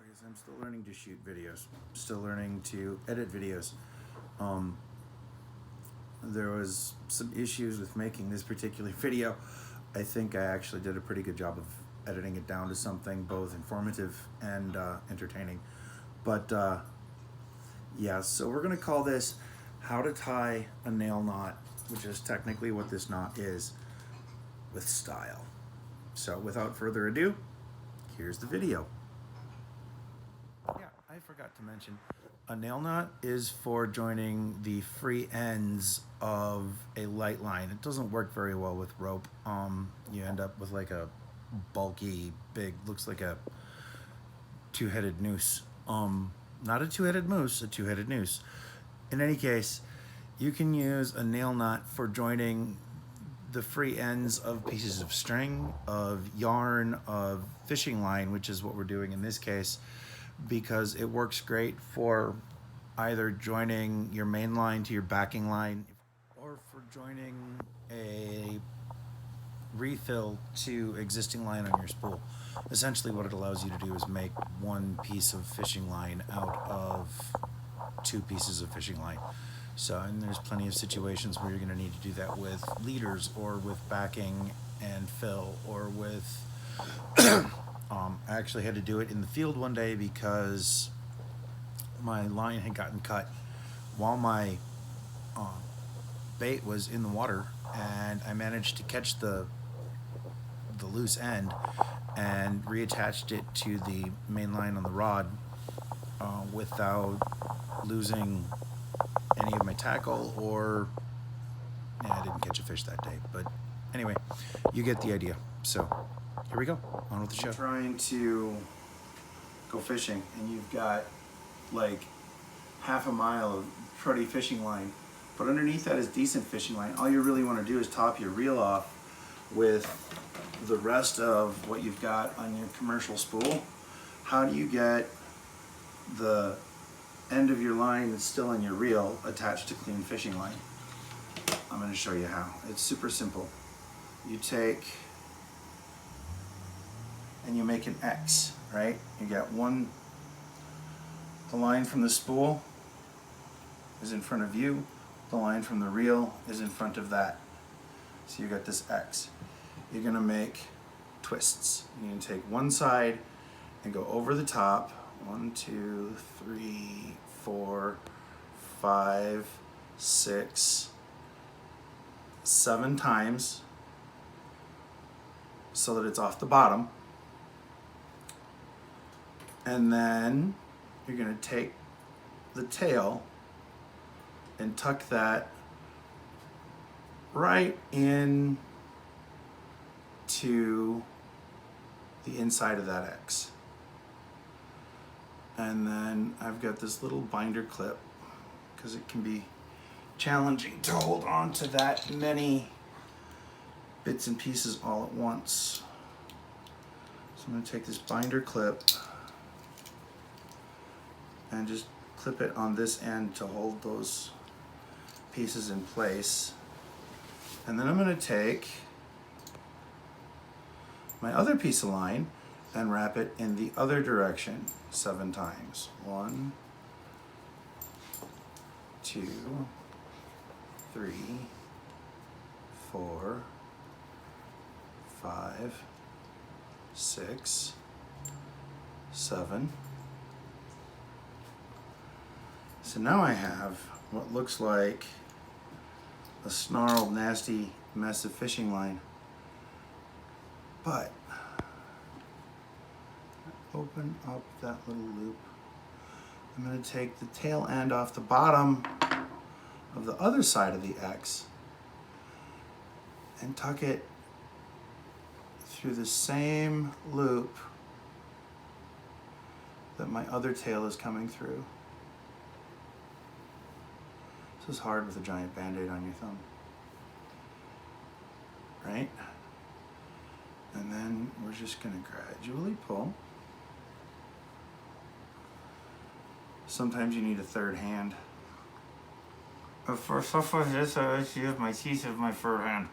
is I'm still learning to shoot videos, still learning to edit videos. Um, there was some issues with making this particular video. I think I actually did a pretty good job of editing it down to something both informative and entertaining. But yeah, so we're going to call this How to Tie a Nail Knot, which is technically what this knot is, with style. So without further ado, here's the video. Yeah, I forgot to mention, a nail knot is for joining the free ends of a light line. It doesn't work very well with rope. You end up with like a bulky, big, looks like a two-headed noose. Not a two-headed moose, a two-headed noose. In any case, you can use a nail knot for joining the free ends of pieces of string, of yarn, of fishing line, which is what we're doing in this case, because it works great for either joining your main line to your backing line or for joining a refill to existing line on your spool. Essentially what it allows you to do is make one piece of fishing line out of two pieces of fishing line. So, and there's plenty of situations where you're going to need to do that with leaders or with backing and fill or with I actually had to do it in the field one day because my line had gotten cut while my bait was in the water, and I managed to catch the loose end and reattached it to the main line on the rod without losing any of my tackle or I didn't catch a fish that day, but anyway, you get the idea. So here we go, on with the show. You're trying to go fishing and you've got like half a mile of pretty fishing line, but underneath that is decent fishing line. All you really want to do is top your reel off with the rest of what you've got on your commercial spool. How do you get the end of your line that's still in your reel attached to clean fishing line? I'm going to show you how. It's super simple. You take and you make an X, right? You got the line from the spool is in front of you, the line from the reel is in front of that. So you got this X. You're going to make twists. You're going to take one side and go over the top. 1, 2, 3, 4, 5, 6, 7 times so that it's off the bottom. And then you're going to take the tail and tuck that right in to the inside of that X. And then I've got this little binder clip because it can be challenging to hold on to that many bits and pieces all at once. So I'm going to take this binder clip and just clip it on this end to hold those pieces in place. And then I'm going to take my other piece of line and wrap it in the other direction 7 times. 1, 2, 3, 4, 5, 6, 7. So now I have what looks like a snarled, nasty mess of fishing line. But open up that little loop. I'm going to take the tail end off the bottom of the other side of the X and tuck it through the same loop that my other tail is coming through. This is hard with a giant band-aid on your thumb, right? And then we're just going to gradually pull. Sometimes you need a third hand. For stuff like this, I actually use my teeth as my third hand.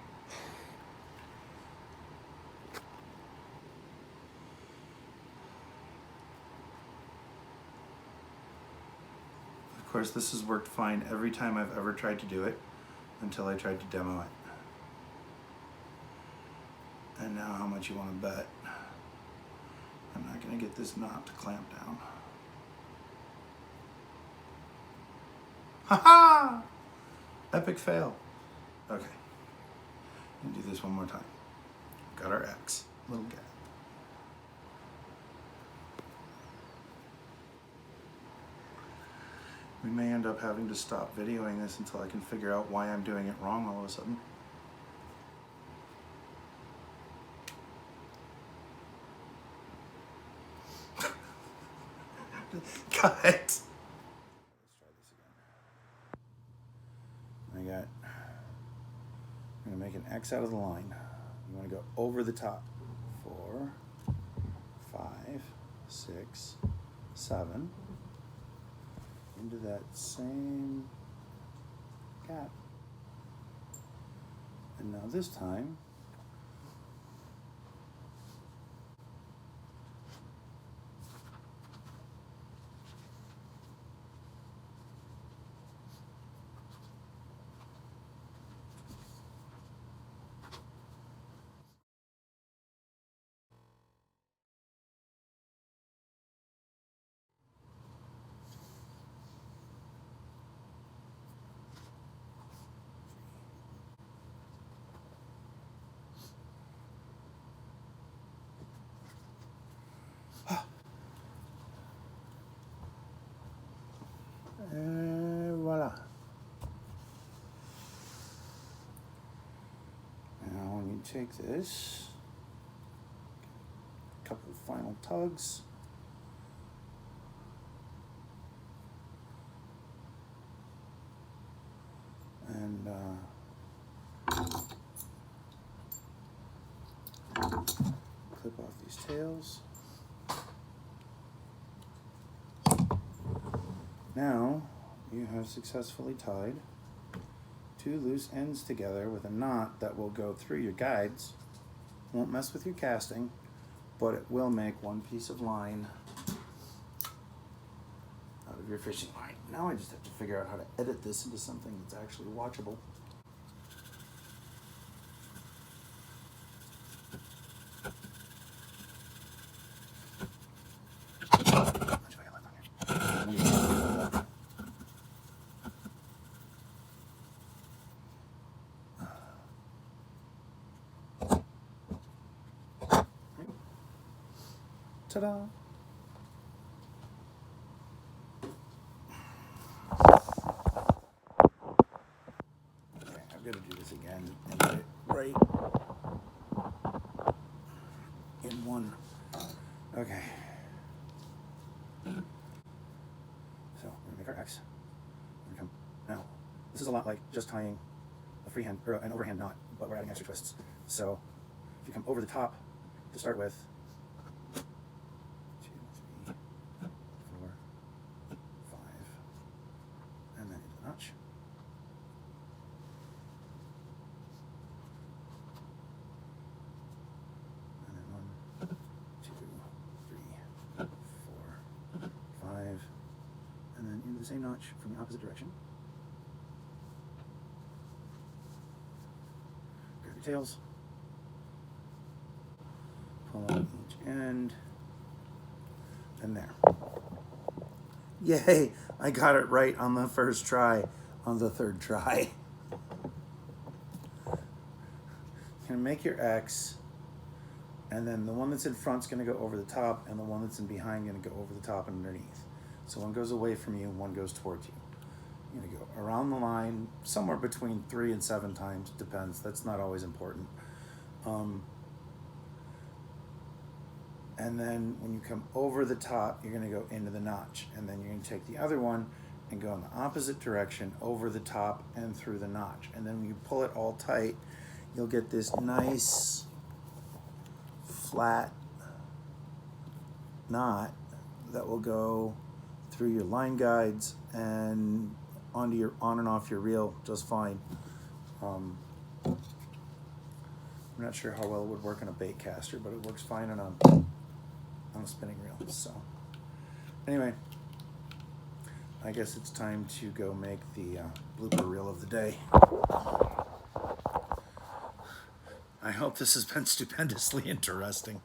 course, this has worked fine every time I've ever tried to do it until I tried to demo it. And now how much you want to bet I'm not going to get this knot to clamp down. Ha-ha! Epic fail. Okay. And do this one more time. Got our X. Little gap. We may end up having to stop videoing this until I can figure out why I'm doing it wrong all of a sudden. Cut. Let's try this again. I'm gonna make an X out of the line. You wanna go over the top. 4, 5, 6, 7. Into that same gap. And now this time, voila. Now when you take this, a couple of final tugs, and clip off these tails. Now you have successfully tied 2 loose ends together with a knot that will go through your guides. Won't mess with your casting, but it will make one piece of line out of your fishing line. Now I just have to figure out how to edit this into something that's actually watchable. Ta-da! Okay, I've got to do this again and get it right in one. Okay. So we're gonna make our X. Now, this is a lot like just tying a freehand or an overhand knot, but we're adding extra twists. So if you come over the top to start with, 2, 3, 4, 5, and then into the notch. And then 1, 2, 3, 4, 5, and then into the same notch from the opposite direction. Grab your tails. Pull on each end, and there. Yay! I got it right on the first try, on the third try. You're gonna make your X, and then the one that's in front's gonna go over the top, and the one that's in behind gonna go over the top and underneath. So one goes away from you, one goes towards you. You're gonna go around the line, somewhere between 3 and 7 times, depends, that's not always important. And then when you come over the top, you're gonna go into the notch. And then you're gonna take the other one and go in the opposite direction, over the top and through the notch. And then when you pull it all tight, you'll get this nice flat knot that will go through your line guides and onto your on and off your reel just fine. I'm not sure how well it would work on a bait caster, but it works fine on a spinning reel. So anyway, I guess it's time to go make the blooper reel of the day. I hope this has been stupendously interesting.